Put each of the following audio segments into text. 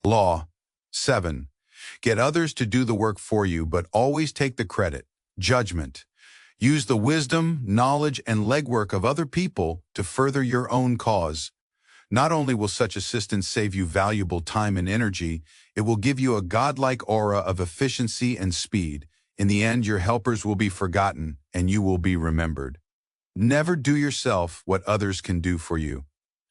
Law 7. Get others to do the work for you, but always take the credit. Judgment. Use the wisdom, knowledge, and legwork of other people to further your own cause. Not only will such assistance save you valuable time and energy, it will give you a godlike aura of efficiency and speed. In the end, your helpers will be forgotten, and you will be remembered. Never do yourself what others can do for you.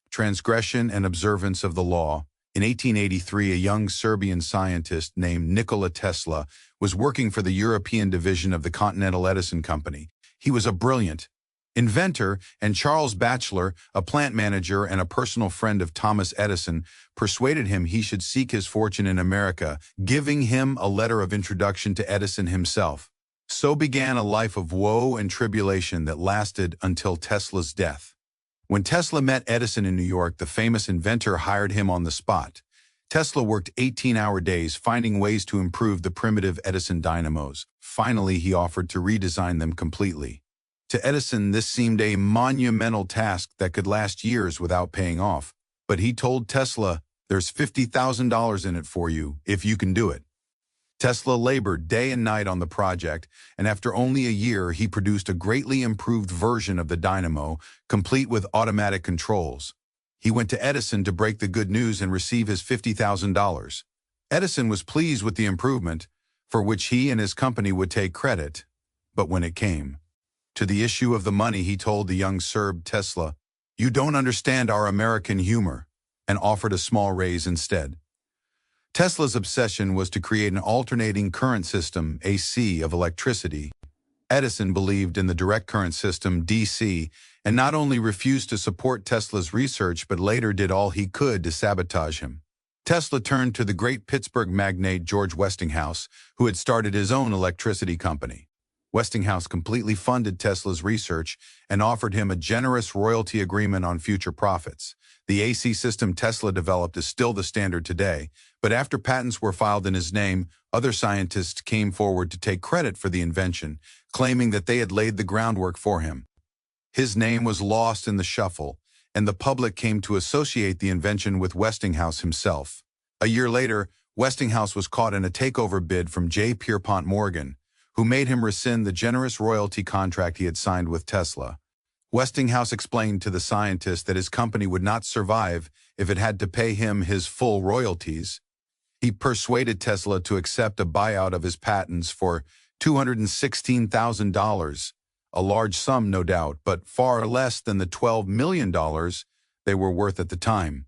Transgression and observance of the law. In 1883, a young Serbian scientist named Nikola Tesla was working for the European division of the Continental Edison Company. He was a brilliant inventor, and Charles Batchelor, a plant manager and a personal friend of Thomas Edison, persuaded him he should seek his fortune in America, giving him a letter of introduction to Edison himself. So began a life of woe and tribulation that lasted until Tesla's death. When Tesla met Edison in New York, the famous inventor hired him on the spot. Tesla worked 18-hour days finding ways to improve the primitive Edison dynamos. Finally, he offered to redesign them completely. To Edison, this seemed a monumental task that could last years without paying off. But he told Tesla, "There's $50,000 in it for you, if you can do it." Tesla labored day and night on the project, and after only a year, he produced a greatly improved version of the dynamo, complete with automatic controls. He went to Edison to break the good news and receive his $50,000. Edison was pleased with the improvement, for which he and his company would take credit. But when it came to the issue of the money, he told the young Serb Tesla, "You don't understand our American humor," and offered a small raise instead. Tesla's obsession was to create an alternating current system, AC, of electricity. Edison believed in the direct current system, DC, and not only refused to support Tesla's research, but later did all he could to sabotage him. Tesla turned to the great Pittsburgh magnate George Westinghouse, who had started his own electricity company. Westinghouse completely funded Tesla's research and offered him a generous royalty agreement on future profits. The AC system Tesla developed is still the standard today, but after patents were filed in his name, other scientists came forward to take credit for the invention, claiming that they had laid the groundwork for him. His name was lost in the shuffle, and the public came to associate the invention with Westinghouse himself. A year later, Westinghouse was caught in a takeover bid from J. Pierpont Morgan, who made him rescind the generous royalty contract he had signed with Tesla. Westinghouse explained to the scientist that his company would not survive if it had to pay him his full royalties. He persuaded Tesla to accept a buyout of his patents for $216,000, a large sum, no doubt, but far less than the $12 million they were worth at the time.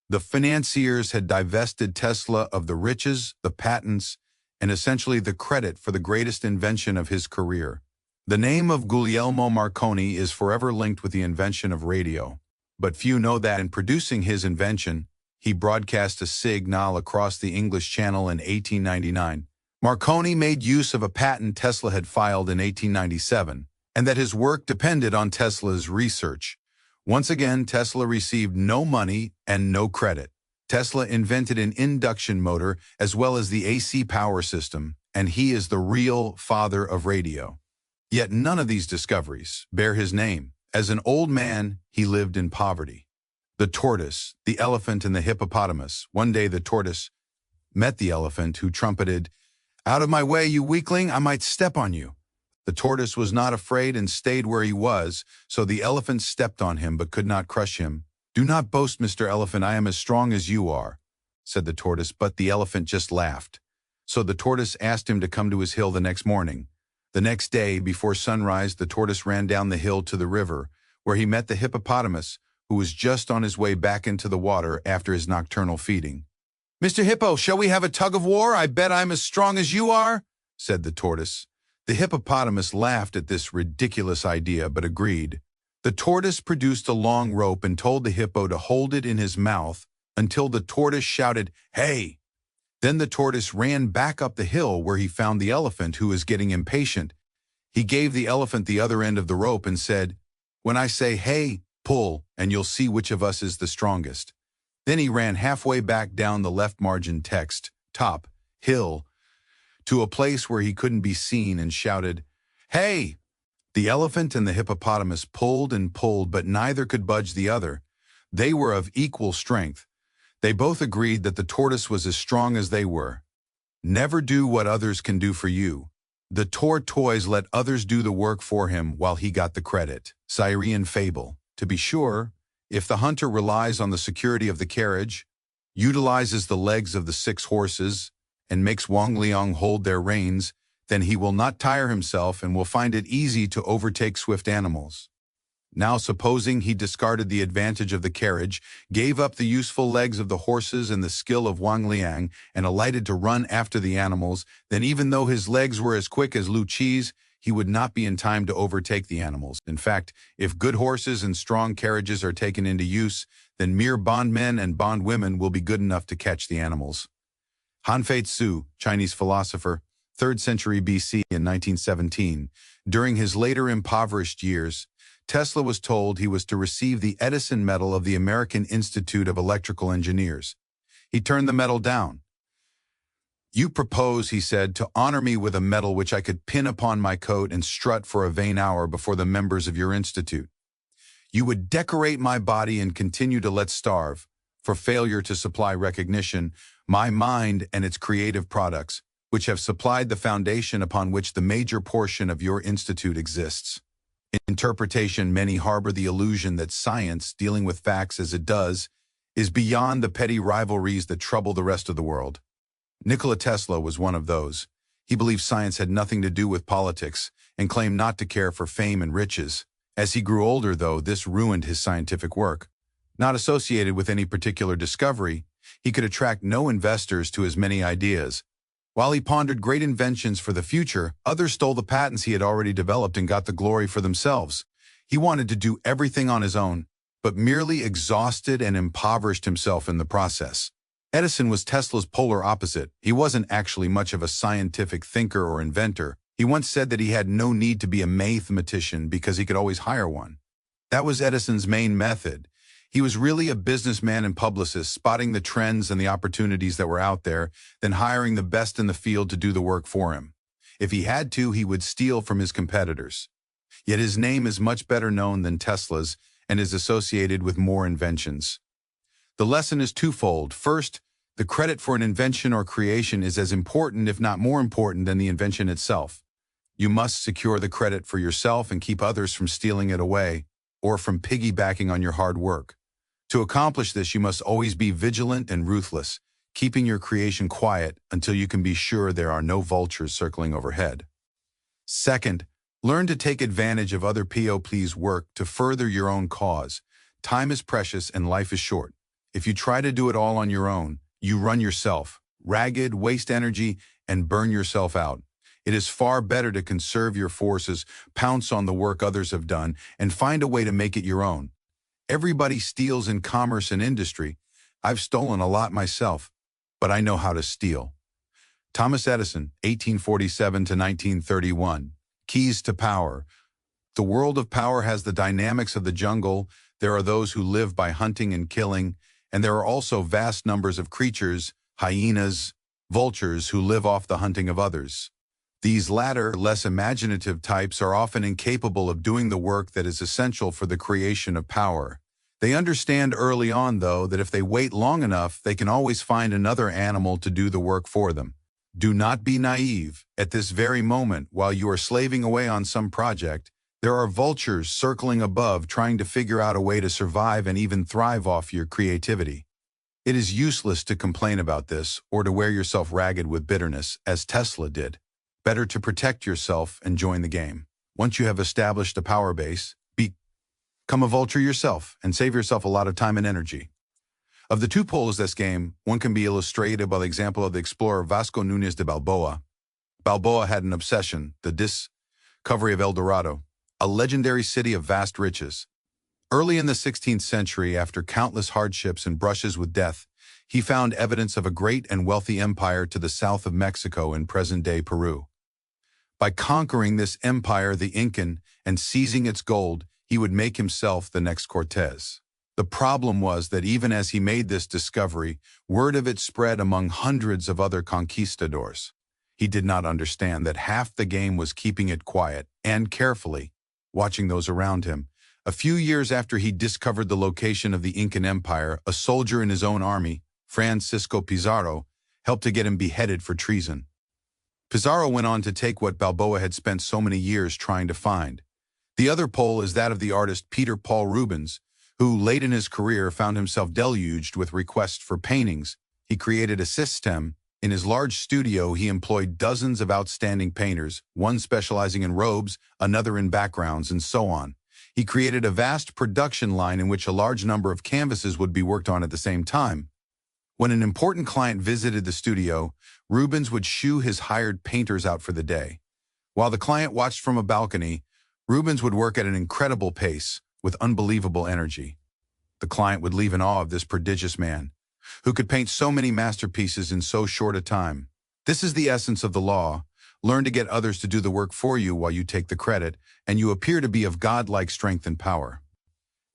The financiers had divested Tesla of the riches, the patents, and essentially the credit for the greatest invention of his career. The name of Guglielmo Marconi is forever linked with the invention of radio, but few know that in producing his invention, he broadcast a signal across the English Channel in 1899. Marconi made use of a patent Tesla had filed in 1897, and that his work depended on Tesla's research. Once again, Tesla received no money and no credit. Tesla invented an induction motor as well as the AC power system, and he is the real father of radio. Yet none of these discoveries bear his name. As an old man, he lived in poverty. The tortoise, the elephant, and the hippopotamus. One day the tortoise met the elephant, who trumpeted, "Out of my way, you weakling, I might step on you." The tortoise was not afraid and stayed where he was, so the elephant stepped on him but could not crush him. "Do not boast, Mr. Elephant, I am as strong as you are," said the tortoise, but the elephant just laughed. So the tortoise asked him to come to his hill the next morning. The next day, before sunrise, the tortoise ran down the hill to the river, where he met the hippopotamus, who was just on his way back into the water after his nocturnal feeding. "Mr. Hippo, shall we have a tug of war? I bet I'm as strong as you are," said the tortoise. The hippopotamus laughed at this ridiculous idea, but agreed. The tortoise produced a long rope and told the hippo to hold it in his mouth until the tortoise shouted, "Hey!" Then the tortoise ran back up the hill where he found the elephant, who was getting impatient. He gave the elephant the other end of the rope and said, "When I say, hey, pull, and you'll see which of us is the strongest." Then he ran halfway back down the left margin text, top, hill, to a place where he couldn't be seen and shouted, "Hey!" The elephant and the hippopotamus pulled and pulled, but neither could budge the other. They were of equal strength. They both agreed that the tortoise was as strong as they were. Never do what others can do for you. The tortoise let others do the work for him while he got the credit. Syrian fable. To be sure, if the hunter relies on the security of the carriage, utilizes the legs of the 6 horses, and makes Wang Liang hold their reins, then he will not tire himself and will find it easy to overtake swift animals. Now supposing he discarded the advantage of the carriage, gave up the useful legs of the horses and the skill of Wang Liang, and alighted to run after the animals, then even though his legs were as quick as Lu Qi's, he would not be in time to overtake the animals. In fact, if good horses and strong carriages are taken into use, then mere bondmen and bondwomen will be good enough to catch the animals. Han Fei-tzu, Chinese philosopher, 3rd century BC in 1917, during his later impoverished years, Tesla was told he was to receive the Edison Medal of the American Institute of Electrical Engineers. He turned the medal down. "You propose," he said, "to honor me with a medal which I could pin upon my coat and strut for a vain hour before the members of your institute. You would decorate my body and continue to let starve, for failure to supply recognition, my mind and its creative products, which have supplied the foundation upon which the major portion of your institute exists." In interpretation, many harbor the illusion that science, dealing with facts as it does, is beyond the petty rivalries that trouble the rest of the world. Nikola Tesla was one of those. He believed science had nothing to do with politics and claimed not to care for fame and riches. As he grew older, though, this ruined his scientific work. Not associated with any particular discovery, he could attract no investors to his many ideas. While he pondered great inventions for the future, others stole the patents he had already developed and got the glory for themselves. He wanted to do everything on his own, but merely exhausted and impoverished himself in the process. Edison was Tesla's polar opposite. He wasn't actually much of a scientific thinker or inventor. He once said that he had no need to be a mathematician because he could always hire one. That was Edison's main method. He was really a businessman and publicist, spotting the trends and the opportunities that were out there, then hiring the best in the field to do the work for him. If he had to, he would steal from his competitors. Yet his name is much better known than Tesla's and is associated with more inventions. The lesson is twofold. First, the credit for an invention or creation is as important, if not more important, than the invention itself. You must secure the credit for yourself and keep others from stealing it away or from piggybacking on your hard work. To accomplish this, you must always be vigilant and ruthless, keeping your creation quiet until you can be sure there are no vultures circling overhead. Second, learn to take advantage of other people's work to further your own cause. Time is precious and life is short. If you try to do it all on your own, you run yourself ragged, waste energy, and burn yourself out. It is far better to conserve your forces, pounce on the work others have done, and find a way to make it your own. Everybody steals in commerce and industry. I've stolen a lot myself, but I know how to steal. Thomas Edison, 1847 to 1931. Keys to power. The world of power has the dynamics of the jungle. There are those who live by hunting and killing, and there are also vast numbers of creatures, hyenas, vultures, who live off the hunting of others. These latter, less imaginative types are often incapable of doing the work that is essential for the creation of power. They understand early on, though, that if they wait long enough, they can always find another animal to do the work for them. Do not be naive. At this very moment, while you are slaving away on some project, there are vultures circling above trying to figure out a way to survive and even thrive off your creativity. It is useless to complain about this or to wear yourself ragged with bitterness, as Tesla did. Better to protect yourself and join the game. Once you have established a power base, become a vulture yourself and save yourself a lot of time and energy. Of the two poles of this game, one can be illustrated by the example of the explorer Vasco Núñez de Balboa. Balboa had an obsession, the discovery of El Dorado, a legendary city of vast riches. Early in the 16th century, after countless hardships and brushes with death, he found evidence of a great and wealthy empire to the south of Mexico in present-day Peru. By conquering this empire, the Incan, and seizing its gold, he would make himself the next Cortez. The problem was that even as he made this discovery, word of it spread among hundreds of other conquistadors. He did not understand that half the game was keeping it quiet and carefully, watching those around him. A few years after he discovered the location of the Incan Empire, a soldier in his own army, Francisco Pizarro, helped to get him beheaded for treason. Pizarro went on to take what Balboa had spent so many years trying to find. The other pole is that of the artist Peter Paul Rubens, who late in his career found himself deluged with requests for paintings. He created a system. In his large studio, he employed dozens of outstanding painters, one specializing in robes, another in backgrounds, and so on. He created a vast production line in which a large number of canvases would be worked on at the same time. When an important client visited the studio, Rubens would shoo his hired painters out for the day. While the client watched from a balcony, Rubens would work at an incredible pace, with unbelievable energy. The client would leave in awe of this prodigious man, who could paint so many masterpieces in so short a time. This is the essence of the law. Learn to get others to do the work for you while you take the credit, and you appear to be of godlike strength and power.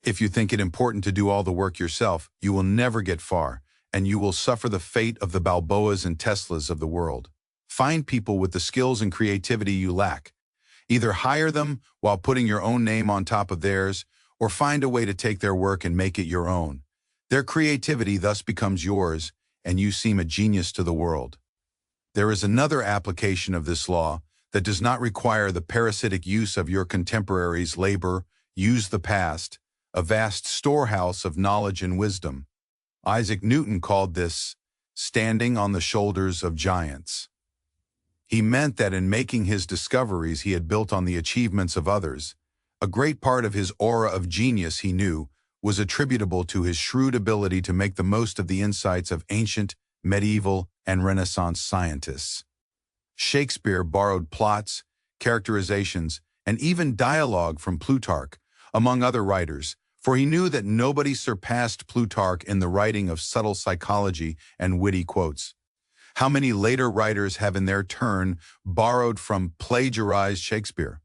If you think it important to do all the work yourself, you will never get far, and you will suffer the fate of the Balboas and Teslas of the world. Find people with the skills and creativity you lack. Either hire them while putting your own name on top of theirs, or find a way to take their work and make it your own. Their creativity thus becomes yours, and you seem a genius to the world. There is another application of this law that does not require the parasitic use of your contemporaries' labor. Use the past, a vast storehouse of knowledge and wisdom. Isaac Newton called this standing on the shoulders of giants. He meant that in making his discoveries he had built on the achievements of others. A great part of his aura of genius, he knew, was attributable to his shrewd ability to make the most of the insights of ancient, medieval, and Renaissance scientists. Shakespeare borrowed plots, characterizations, and even dialogue from Plutarch, among other writers, for he knew that nobody surpassed Plutarch in the writing of subtle psychology and witty quotes. How many later writers have in their turn borrowed from plagiarized Shakespeare?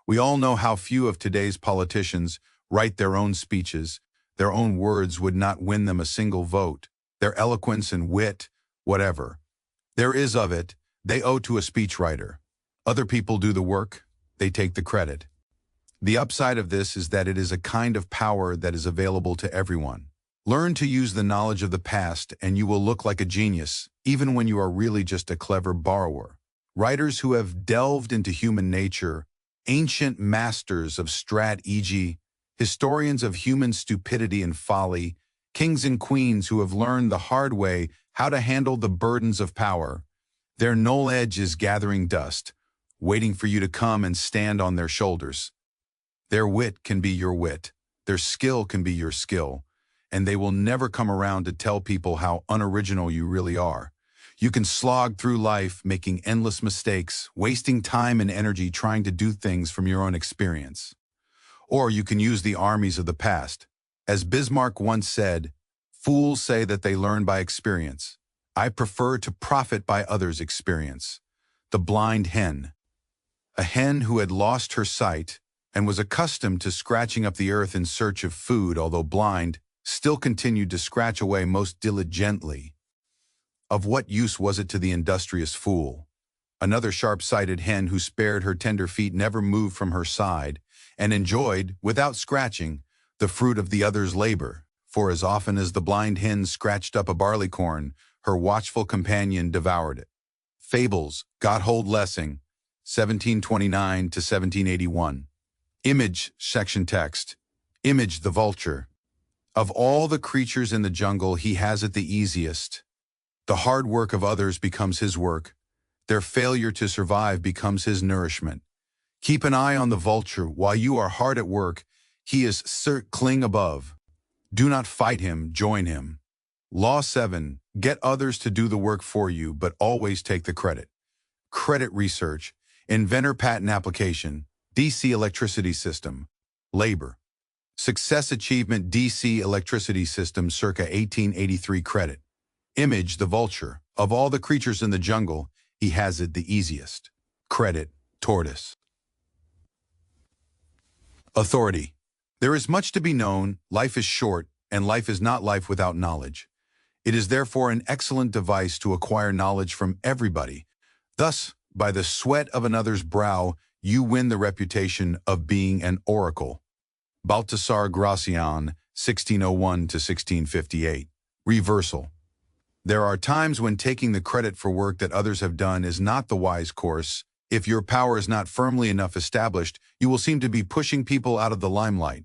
We all know how few of today's politicians write their own speeches. Their own words would not win them a single vote. Their eloquence and wit, whatever there is of it, they owe to a speechwriter. Other people do the work, they take the credit. The upside of this is that it is a kind of power that is available to everyone. Learn to use the knowledge of the past and you will look like a genius, even when you are really just a clever borrower. Writers who have delved into human nature, ancient masters of strategy, historians of human stupidity and folly, kings and queens who have learned the hard way how to handle the burdens of power. Their knowledge is gathering dust, waiting for you to come and stand on their shoulders. Their wit can be your wit, their skill can be your skill, and they will never come around to tell people how unoriginal you really are. You can slog through life making endless mistakes, wasting time and energy trying to do things from your own experience. Or you can use the armies of the past. As Bismarck once said, "Fools say that they learn by experience. I prefer to profit by others' experience." The blind hen. A hen who had lost her sight and was accustomed to scratching up the earth in search of food, although blind, still continued to scratch away most diligently. Of what use was it to the industrious fool? Another sharp-sighted hen who spared her tender feet never moved from her side and enjoyed, without scratching, the fruit of the other's labor, for as often as the blind hen scratched up a barleycorn, her watchful companion devoured it. Fables, Gotthold Lessing, 1729 to 1781. Image, section text. Image the vulture. Of all the creatures in the jungle, he has it the easiest. The hard work of others becomes his work. Their failure to survive becomes his nourishment. Keep an eye on the vulture while you are hard at work. He is cling above. Do not fight him, join him. Law 7. Get others to do the work for you, but always take the credit. Credit research. Inventor patent application. DC electricity system. Labor. Success achievement DC electricity system circa 1883 credit. Image the vulture. Of all the creatures in the jungle, he has it the easiest. Credit tortoise. Authority. There is much to be known, life is short, and life is not life without knowledge. It is therefore an excellent device to acquire knowledge from everybody. Thus, by the sweat of another's brow, you win the reputation of being an oracle. Baltasar Gracian, 1601 to 1658. Reversal. There are times when taking the credit for work that others have done is not the wise course. If your power is not firmly enough established, you will seem to be pushing people out of the limelight.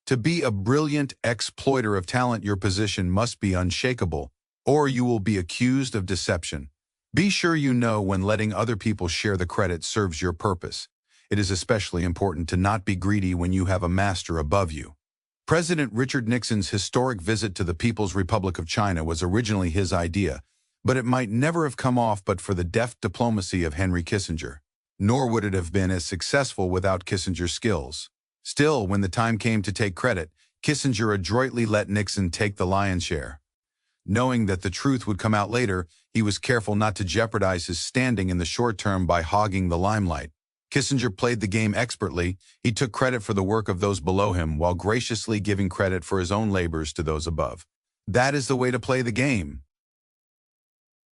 To be a brilliant exploiter of talent, your position must be unshakable, or you will be accused of deception. Be sure you know when letting other people share the credit serves your purpose. It is especially important to not be greedy when you have a master above you. President Richard Nixon's historic visit to the People's Republic of China was originally his idea, but it might never have come off but for the deft diplomacy of Henry Kissinger. Nor would it have been as successful without Kissinger's skills. Still, when the time came to take credit, Kissinger adroitly let Nixon take the lion's share. Knowing that the truth would come out later, he was careful not to jeopardize his standing in the short term by hogging the limelight. Kissinger played the game expertly. He took credit for the work of those below him while graciously giving credit for his own labors to those above. That is the way to play the game.